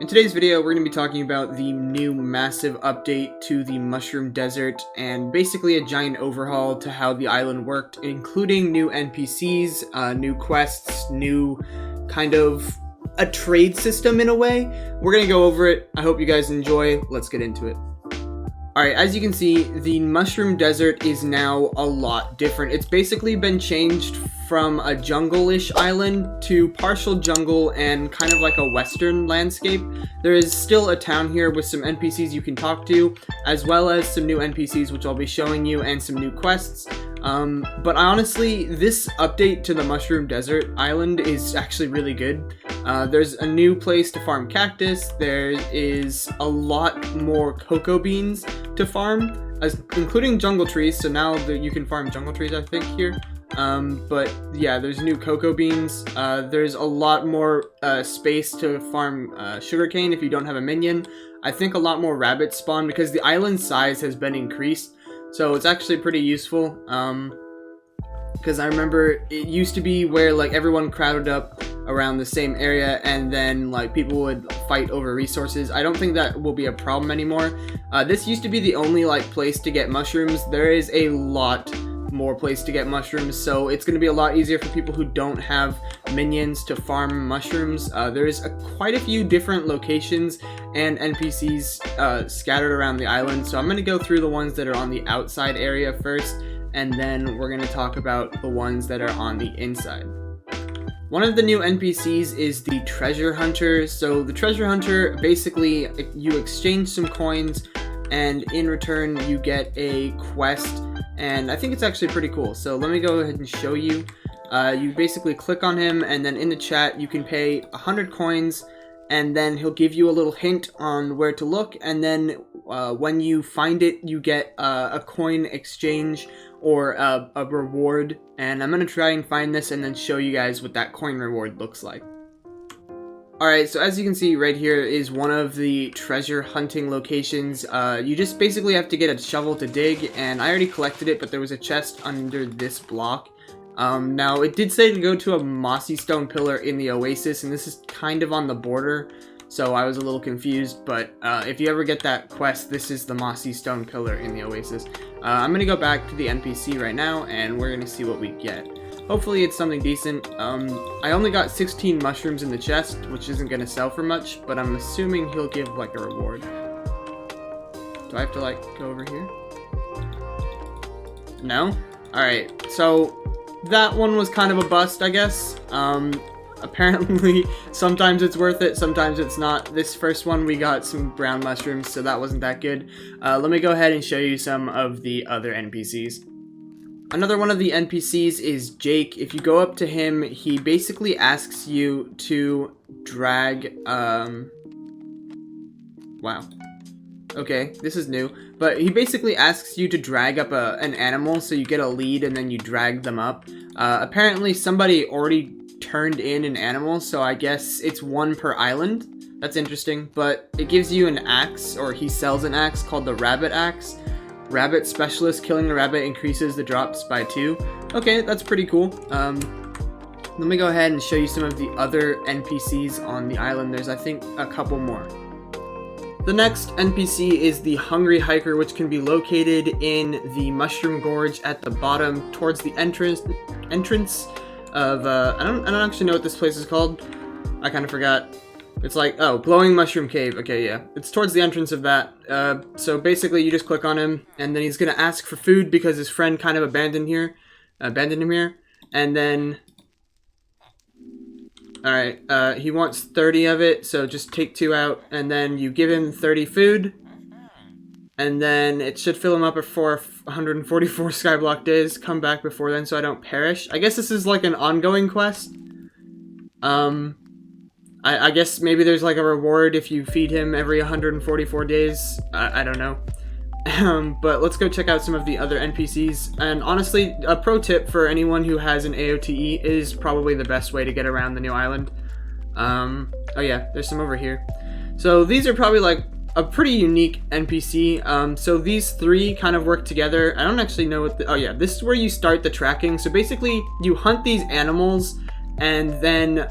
In today's video, we're going to be talking about the new massive update to the Mushroom Desert and basically a giant overhaul to how the island worked, including new NPCs, new quests, new kind of a trade system in a way. We're going to go over it. I hope you guys enjoy. Let's get into it. Alright, as you can see, the Mushroom Desert is now a lot different. It's basically been changed from a jungle-ish island to partial jungle and kind of like a western landscape. There is still a town here with some NPCs you can talk to, as well as some new NPCs which I'll be showing you, and some new quests. But honestly, this update to the Mushroom Desert Island is actually really good. There's a new place to farm cactus, there is a lot more cocoa beans to farm, including jungle trees, so now you can farm jungle trees I think here. But yeah, there's new cocoa beans, there's a lot more space to farm sugarcane if you don't have a minion. I think a lot more rabbits spawn because the island size has been increased. So it's actually pretty useful, because I remember it used to be where like everyone crowded up around the same area and then like people would fight over resources. I don't think that will be a problem anymore. This used to be the only like place to get mushrooms. There is a lot more place to get mushrooms, so it's going to be a lot easier for people who don't have minions to mushrooms. There's quite a few different locations and NPCs scattered around the island, so I'm going to go through the ones that are on the outside area first, and then we're going to talk about the ones that are on the inside. One of the new NPCs is the Treasure Hunter. So the Treasure Hunter, basically you exchange some coins and in return you get a quest, and I think it's actually pretty cool. So let me go ahead and show you. You basically click on him, and then in the chat you can pay 100 coins, and then he'll give you a little hint on where to look, and then when you find it you get a coin exchange or a reward, and I'm going to try and find this and then show you guys what that coin reward looks like. Alright, so as you can see right here is one of the treasure hunting locations. You just basically have to get a shovel to dig, and I already collected it, but there was a chest under this block. Now it did say to go to a mossy stone pillar in the Oasis, and this is kind of on the border, so I was a little confused, but if you ever get that quest, this is the mossy stone pillar in the Oasis. I'm going to go back to the NPC right now, and we're going to see what we get. Hopefully it's something decent. I only got 16 mushrooms in the chest, which isn't going to sell for much, but I'm assuming he'll give like a reward. Do I have to like go over here? No? Alright, so that one was kind of a bust, I guess. Apparently sometimes it's worth it, sometimes it's not. This first one we got some brown mushrooms, so that wasn't that good. Let me go ahead and show you some of the other NPCs. Another one of the NPCs is Jake. If you go up to him, he basically asks you to drag, wow. Okay, this is new. But he basically asks you to drag up an animal, so you get a lead and then you drag them up. Apparently somebody already turned in an animal, so I guess it's one per island. That's interesting, but it gives you an axe, or he sells an axe called the Rabbit Axe. Rabbit Specialist, killing a rabbit increases the drops by 2. Okay, that's pretty cool. Let me go ahead and show you some of the other NPCs on the island. There's, I think, a couple more. The next NPC is the Hungry Hiker, which can be located in the Mushroom Gorge at the bottom towards the entrance of, I don't actually know what this place is called. I kind of forgot. It's like, oh, Glowing Mushroom Cave. Okay, yeah. It's towards the entrance of that. So basically you just click on him, and then he's gonna ask for food because his friend kind of abandoned him here. And then, alright, he wants 30 of it, so just take 2 out, and then you give him 30 food, and then it should fill him up for 144 Skyblock days. Come back before then so I don't perish. I guess this is like an ongoing quest. I guess maybe there's like a reward if you feed him every 144 days. I don't know. But let's go check out some of the other NPCs. And honestly, a pro tip for anyone who has an AOTE is probably the best way to get around the new island. Oh yeah, there's some over here. So these are probably like a pretty unique NPC. So these 3 kind of work together. I don't actually know what oh yeah, this is where you start the tracking. So basically you hunt these animals, and then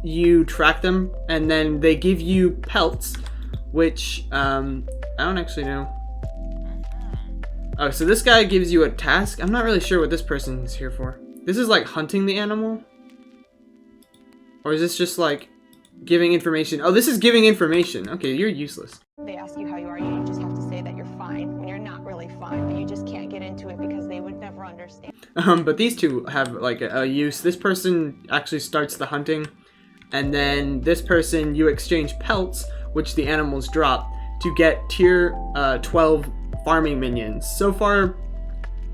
you track them, and then they give you pelts, which I don't actually know. Oh, so this guy gives you a task. I'm not really sure what this person is here for. This is like hunting the animal? Or is this just like giving information? Oh, this is giving information. Okay, you're useless. They ask you how you are, you just have to say that you're fine when you're not really fine, but you just can't get into it because they would never understand. But these two have like a use. This person actually starts the hunting, and then this person, you exchange pelts, which the animals drop, to get tier 12 farming minions. So far,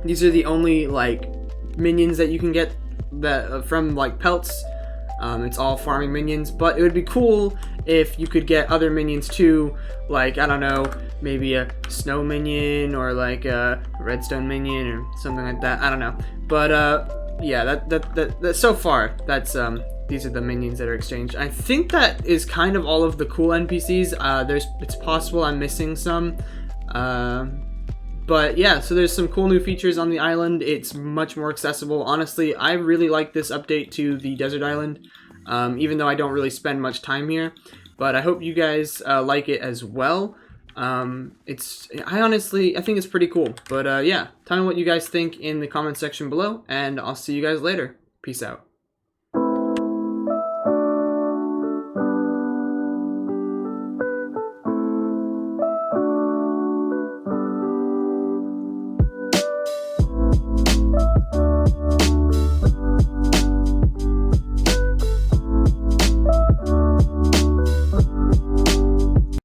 these are the only like minions that you can get that from like pelts. It's all farming minions, but it would be cool if you could get other minions too, like, I don't know, maybe a snow minion or like a redstone minion or something like that. I don't know, but yeah, that so far that's these are the minions that are exchanged. I think that is kind of all of the cool NPCs. It's possible I'm missing some, but yeah, so there's some cool new features on the island. It's much more accessible. Honestly, I really like this update to the desert island, even though I don't really spend much time here. But I hope you guys like it as well. I think it's pretty cool. But yeah, tell me what you guys think in the comment section below, and I'll see you guys later. Peace out.